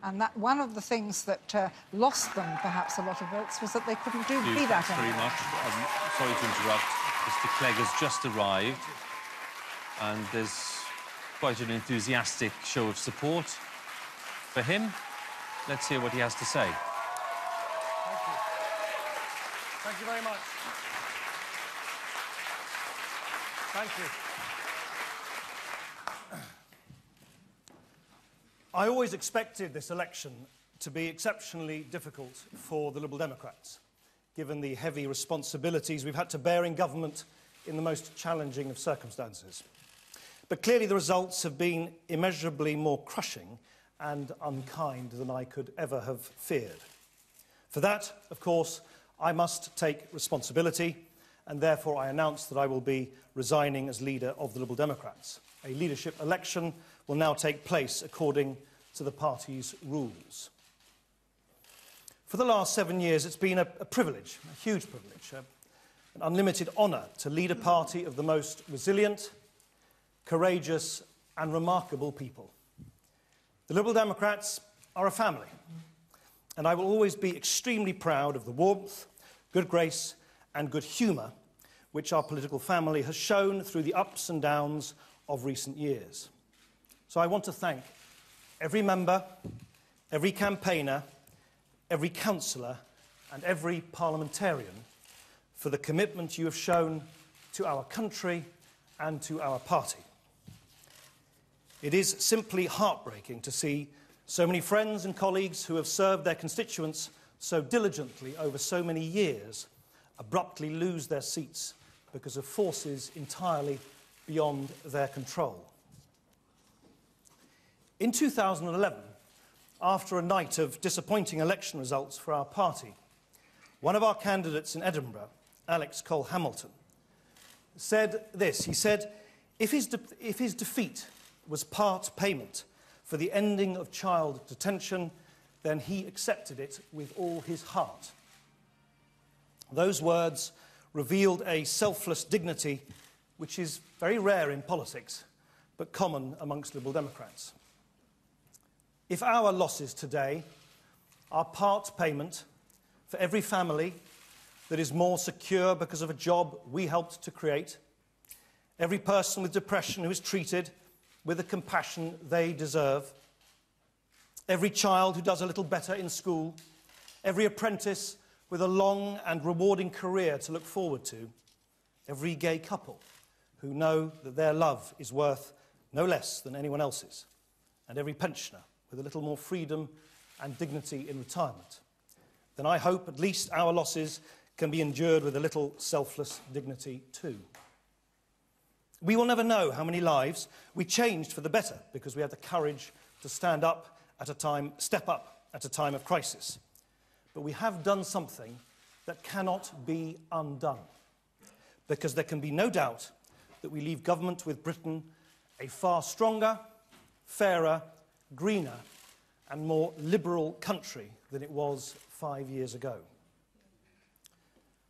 And that one of the things that lost them perhaps a lot of votes was that they couldn't be that anymore. Very much. Sorry to interrupt. Mr. Clegg has just arrived, and there's quite an enthusiastic show of support for him. Let's hear what he has to say. Thank you. Thank you very much. Thank you. I always expected this election to be exceptionally difficult for the Liberal Democrats, given the heavy responsibilities we've had to bear in government in the most challenging of circumstances. But clearly the results have been immeasurably more crushing and unkind than I could ever have feared. For that, of course, I must take responsibility, and therefore I announce that I will be resigning as leader of the Liberal Democrats. A leadership election will now take place according to the party's rules. For the last 7 years, it's been a privilege, a huge privilege, an unlimited honour to lead a party of the most resilient, courageous and remarkable people. The Liberal Democrats are a family, and I will always be extremely proud of the warmth, good grace and good humour which our political family has shown through the ups and downs of recent years. So I want to thank every member, every campaigner, every councillor and every parliamentarian for the commitment you have shown to our country and to our party. It is simply heartbreaking to see so many friends and colleagues who have served their constituents so diligently over so many years abruptly lose their seats because of forces entirely beyond their control. In 2011, after a night of disappointing election results for our party, one of our candidates in Edinburgh, Alex Cole-Hamilton, said this. He said, if his defeat was part payment for the ending of child detention, then he accepted it with all his heart. Those words revealed a selfless dignity which is very rare in politics, but common amongst Liberal Democrats. If our losses today are part payment for every family that is more secure because of a job we helped to create, every person with depression who is treated with the compassion they deserve, every child who does a little better in school, every apprentice with a long and rewarding career to look forward to, every gay couple who know that their love is worth no less than anyone else's, and every pensioner with a little more freedom and dignity in retirement, then I hope at least our losses can be endured with a little selfless dignity too. We will never know how many lives we changed for the better because we had the courage to step up at a time of crisis. But we have done something that cannot be undone, because there can be no doubt that we leave government with Britain a far stronger, fairer, greener and more liberal country than it was 5 years ago.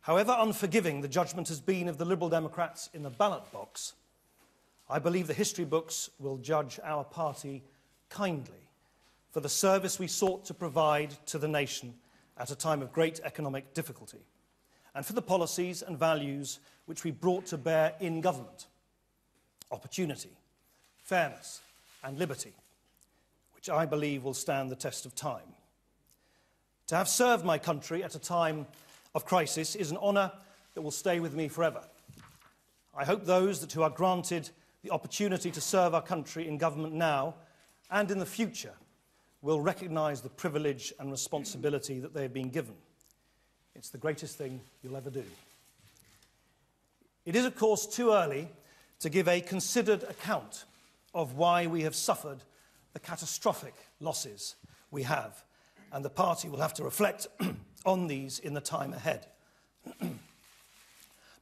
However unforgiving the judgment has been of the Liberal Democrats in the ballot box, I believe the history books will judge our party kindly for the service we sought to provide to the nation at a time of great economic difficulty, and for the policies and values which we brought to bear in government: opportunity, fairness and liberty, which I believe will stand the test of time. To have served my country at a time of crisis is an honour that will stay with me forever. I hope those who are granted the opportunity to serve our country in government now and in the future will recognise the privilege and responsibility that they have been given. It's the greatest thing you'll ever do. It is, of course, too early to give a considered account of why we have suffered the catastrophic losses we have, and the party will have to reflect on these in the time ahead.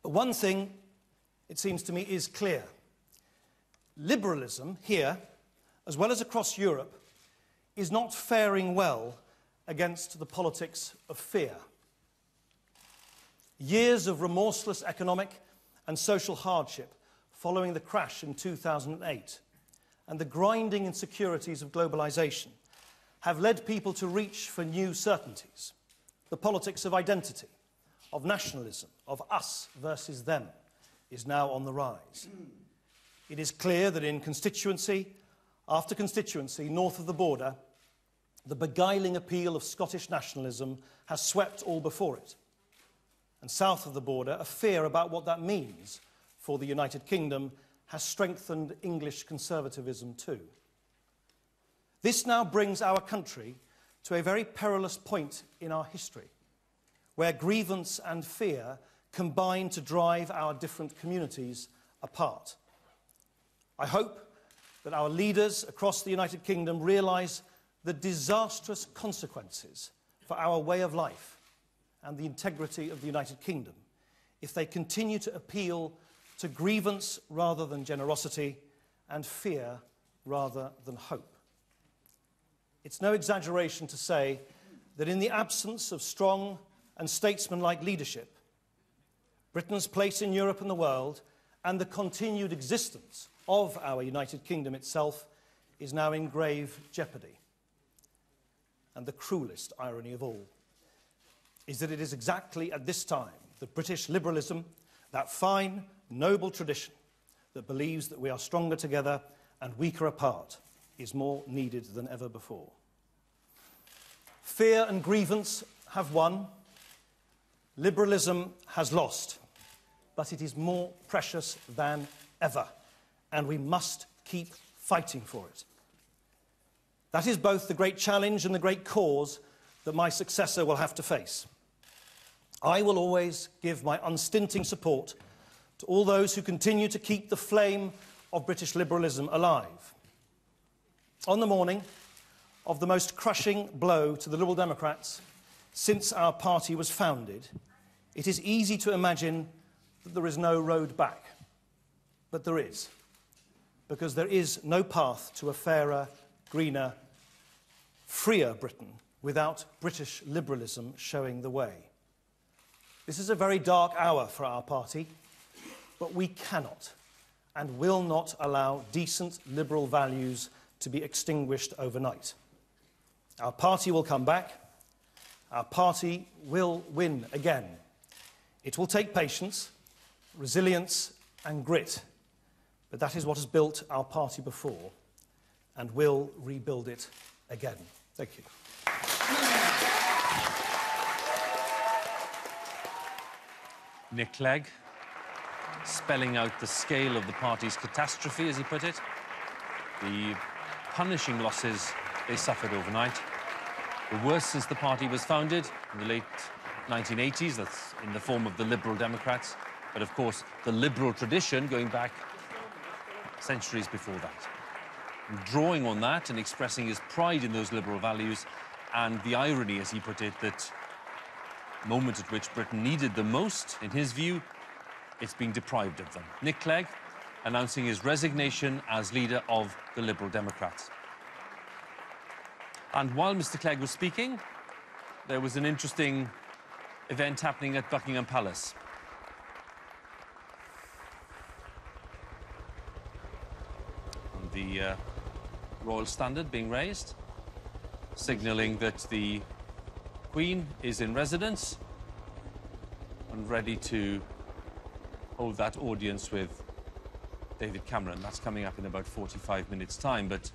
But one thing, it seems to me, is clear. Liberalism here, as well as across Europe, is not faring well against the politics of fear. Years of remorseless economic and social hardship following the crash in 2008 and the grinding insecurities of globalisation have led people to reach for new certainties. The politics of identity, of nationalism, of us versus them, is now on the rise. It is clear that in constituency after constituency north of the border, the beguiling appeal of Scottish nationalism has swept all before it. And south of the border, a fear about what that means for the United Kingdom has strengthened English conservatism too. This now brings our country to a very perilous point in our history, where grievance and fear combine to drive our different communities apart. I hope that our leaders across the United Kingdom realise the disastrous consequences for our way of life and the integrity of the United Kingdom if they continue to appeal to grievance rather than generosity and fear rather than hope. It's no exaggeration to say that in the absence of strong and statesmanlike leadership, Britain's place in Europe and the world and the continued existence of our United Kingdom itself is now in grave jeopardy. And the cruelest irony of all is that it is exactly at this time that British liberalism, that fine, noble tradition that believes that we are stronger together and weaker apart, is more needed than ever before. Fear and grievance have won. Liberalism has lost. But it is more precious than ever, and we must keep fighting for it. That is both the great challenge and the great cause that my successor will have to face. I will always give my unstinting support to all those who continue to keep the flame of British liberalism alive. On the morning of the most crushing blow to the Liberal Democrats since our party was founded, it is easy to imagine that there is no road back. But there is, because there is no path to a fairer, greener, freer Britain without British liberalism showing the way. This is a very dark hour for our party, but we cannot and will not allow decent liberal values to be extinguished overnight. Our party will come back. Our party will win again. It will take patience, resilience and grit, but that is what has built our party before and will rebuild it again. Thank you. Nick Clegg, spelling out the scale of the party's catastrophe, as he put it. The punishing losses they suffered overnight. The worst since the party was founded in the late 1980s, that's in the form of the Liberal Democrats. But of course, the liberal tradition going back centuries before that. And drawing on that and expressing his pride in those liberal values and the irony, as he put it, that the moment at which Britain needed them most, in his view, it's being deprived of them. Nick Clegg announcing his resignation as leader of the Liberal Democrats. And while Mr. Clegg was speaking, there was an interesting event happening at Buckingham Palace. And the Royal Standard being raised, signalling that the Queen is in residence and ready to hold that audience with David Cameron. That's coming up in about 45 minutes' time, but